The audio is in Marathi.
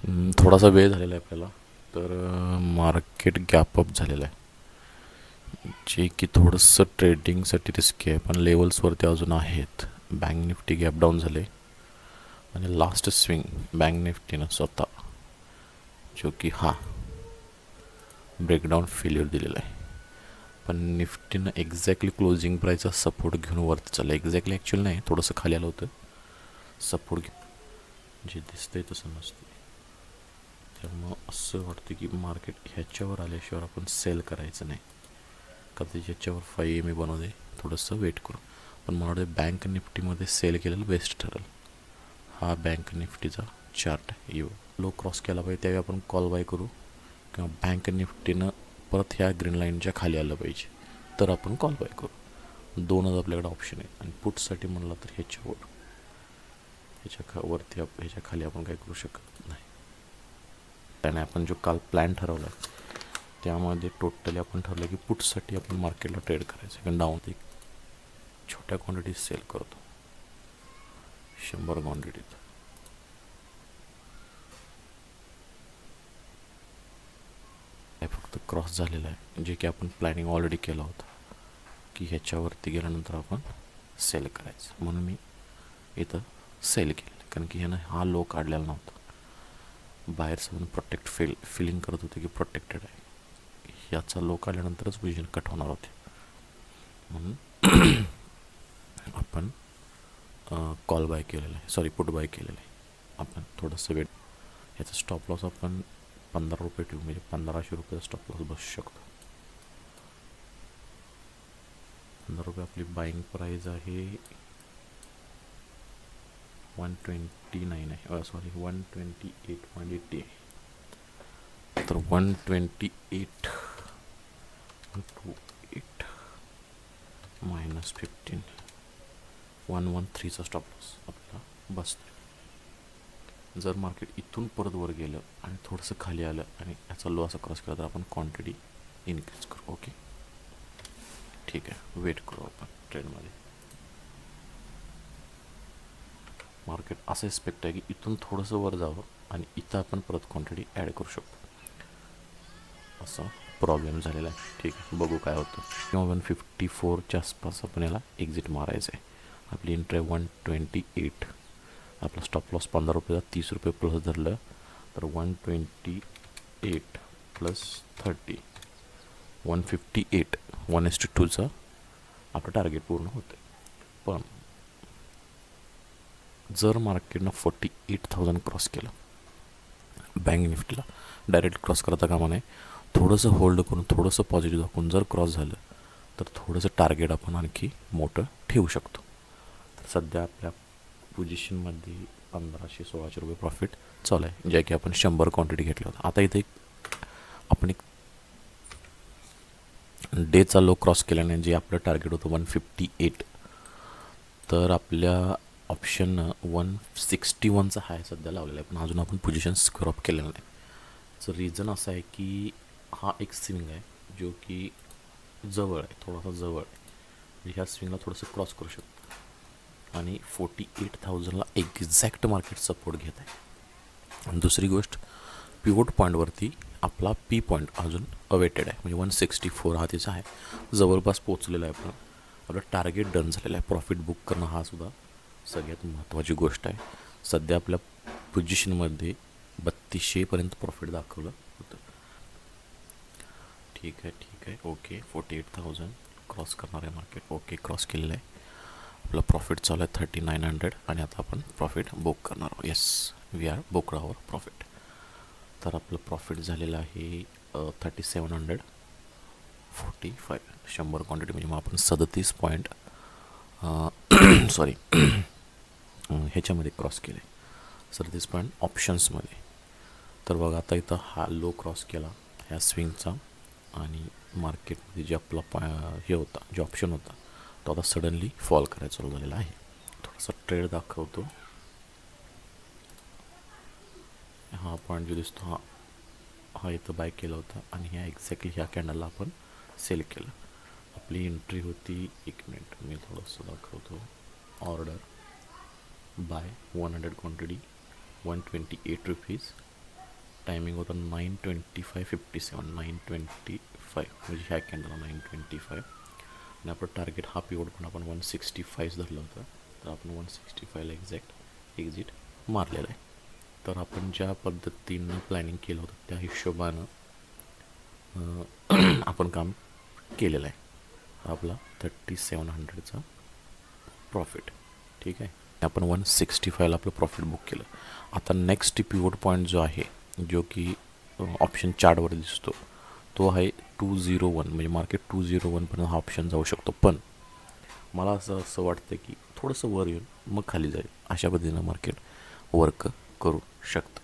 थोडासा वेळ झालेला आहे आपल्याला. तर मार्केट गॅप अप झालेलं आहे, जे की थोडंसं ट्रेडिंगसाठी रिस्की आहे, पण लेवल्सवरती अजून आहेत. बँक निफ्टी गॅप डाऊन झाले आणि लास्ट स्विंग बँक निफ्टीनं स्वतः जो की ब्रेकडाऊन फेल्युअर दिलेला आहे. पण निफ्टीनं एक्झॅक्टली क्लोजिंग प्राईसचा सपोर्ट घेऊन वरती चाललं. एक्झॅक्टली ॲक्च्युअल नाही, थोडंसं खाली आलं होतं. सपोर्ट घेऊन जे दिसतंय तसं नसते. त्यामुळं असं वाटतं की मार्केट ह्याच्यावर आल्याशिवाय आपण सेल करायचं नाही. कधी ह्याच्यावर 5 EMA बनवते, थोडंसं वेट करू. पण मला वाटतं बँक निफ्टीमध्ये सेल केलेलं बेस्ट ठरेल. हा बँक निफ्टीचा चार्ट आहे. लो क्रॉस केला पाहिजे त्यावेळी आपण कॉल बाय करू, किंवा बँक निफ्टीनं परत ह्या ग्रीन लाईनच्या खाली आलं पाहिजे तर आपण कॉल बाय करू. दोनच आपल्याकडे ऑप्शन आहे. आणि पुटसाठी म्हणलं तर ह्याच्यावर वरती ह्याच्या खाली आपण काय करू शकत नाही. त्याने आपण जो काल प्लॅन ठरवला त्यामध्ये टोटली आपण ठरलं की पुटसाठी आपण मार्केटला ट्रेड करायचं. कारण डाऊन एक छोट्या क्वांटिटीत सेल करतो, 100 क्वांटिटीत. हे फक्त क्रॉस झालेलं आहे, जे की आपण प्लॅनिंग ऑलरेडी केलं होतं की ह्याच्यावरती गेल्यानंतर आपण सेल करायचं. म्हणून मी इथं सेल केलं, कारण की ह्यानं हा लो काढलेला नव्हता. बाहेरचं पण फिलिंग करत होते की प्रोटेक्टेड आहे. ह्याचा लो काढल्यानंतरच पोझिशन कट होणार होते. म्हणून आपण कॉल बाय केलेला आहे, सॉरी पुट बाय केलेलं आहे. आपण थोडंसं वेट. ह्याचा स्टॉप लॉस आपण 15 रुपये ठेवू, म्हणजे 1500 रुपये स्टॉप लॉस बसू शकतो. 15 रुपये आपली बाईंग प्राईज आहे. 129 आहे, सॉरी 128.80 आहे. तर 128 मायनस 15, 113चा स्टॉप लॉस आपल्याला बसतो. जर मार्केट इथून परत वर गेलं आणि थोडंसं खाली आलं आणि याचा लो असा क्रॉस केला तर आपण क्वांटिटी इन्क्रीज करू. ओके, ठीक आहे, वेट करू आपण ट्रेडमध्ये. मार्केट असं एक्सपेक्ट आहे की इथून थोडंसं वर जावं आणि इथं आपण परत क्वांटिटी ॲड करू शकतो. असा प्रॉब्लेम झालेला आहे. ठीक आहे, बघू काय होतं. किंवा 154च्या आसपास आपण याला एक्झिट मारायचं आहे. आपली एंट्री 128. आपला स्टॉप लॉस 15 रुपयाचा, 30 रुपये प्लस धरलं तर 128 प्लस 30, 158, 1:2चं आपलं टार्गेट पूर्ण होतं. पण जर मार्केटनं 48,000 क्रॉस केलं बँक निफ्टीला, डायरेक्ट क्रॉस करता कामा नये. थोडंसं होल्ड करून, थोडंसं पॉझिटिव्ह दाखवून जर क्रॉस झालं तर थोडंसं टार्गेट आपण आणखी मोठं ठेवू शकतो. तर सध्या आपल्या पोझिशनमध्ये 1500-1600 रुपये प्रॉफिट चालू आहे, ज्या की आपण 100 क्वांटिटी घेतल्या होत्या. आता इथे आपण एक डेचा लो क्रॉस केल्याने जे आपलं टार्गेट होतं 158, तर आपल्या ऑप्शननं 161चा हाय सध्या लावलेला आहे. पण अजून आपण पोझिशन स्क्वेअर अप केलेलं नाही. तर रिझन असं आहे की हा एक स्विंग आहे जो की जवळ आहे, थोडासा जवळ आहे. ह्या स्विंगला थोडंसं क्रॉस करू शकतो आणि 48,000ला एक्झॅक्ट मार्केट सपोर्ट घेत आहे. आणि दुसरी गोष्ट, पिवोट पॉईंटवरती आपला पी पॉईंट अजून अवेटेड आहे, म्हणजे 164 हा तिचा आहे, जवळपास पोचलेला आहे. आपण आपलं टार्गेट डन झालेलं आहे. प्रॉफिट बुक करणं हा सुद्धा सगळ्यात महत्त्वाची गोष्ट आहे. सध्या आपल्या पोझिशनमध्ये 3200पर्यंत प्रॉफिट दाखवलं होतं. ठीक आहे, ओके. 48,000 क्रॉस करणार आहे मार्केट. ओके, क्रॉस केलेलं आहे. आपलं प्रॉफिट चालू आहे 3900 आणि आता आपण प्रॉफिट बुक करणार आहोत. Yes, we are booked our profit. तर आपलं प्रॉफिट झालेलं आहे 3745, 100 क्वांटिटी, म्हणजे मग आपण 37 पॉईंट सॉरी ह्याच्यामध्ये क्रॉस केले, 37 पॉईंट ऑप्शन्समध्ये. तर बघा, आता इथं हा लो क्रॉस केला ह्या स्विंगचा आणि मार्केटमध्ये जे आपला हे होता, जे ऑप्शन होता तो आता सडनली फॉल करायला चालू झालेला आहे. थोडासा ट्रेड दाखवतो. हा पॉईंट जो दिसतो हा इथं बाय केला होता आणि ह्या एक्झॅक्टली ह्या कॅन्डलला आपण सेल केलं. आपली एंट्री होती, 1 मिनिट मी थोडंसं दाखवतो. Order by 100 quantity 128 rupees timing होता 9:25:57 9:25 म्हणजे ह्या कॅन्डलला 9:25 आणि आपलं टार्गेट हा पिवड पण आपण 165 धरलं होतं. तर आपण 165ला एक्झॅक्ट एक्झिट मारलेला आहे. तर आपण ज्या पद्धतीनं प्लॅनिंग केलं होतं त्या हिशोबानं आपण काम केलेलं आहे. हा आपला 3700चा प्रॉफिट. ठीक आहे, आपण 165ला आपलं प्रॉफिट बुक केलं. आता नेक्स्ट पिवट पॉईंट जो आहे, जो की ऑप्शन चार्टवर दिसतो, तो आहे 201. म्हणजे मार्केट 201पर्यंत हा ऑप्शन जाऊ शकतो. पण मला असं वाटतं की थोडंसं वर येऊन मग खाली जाईल, अशा पद्धतीनं मार्केट वर्क करू शकतं.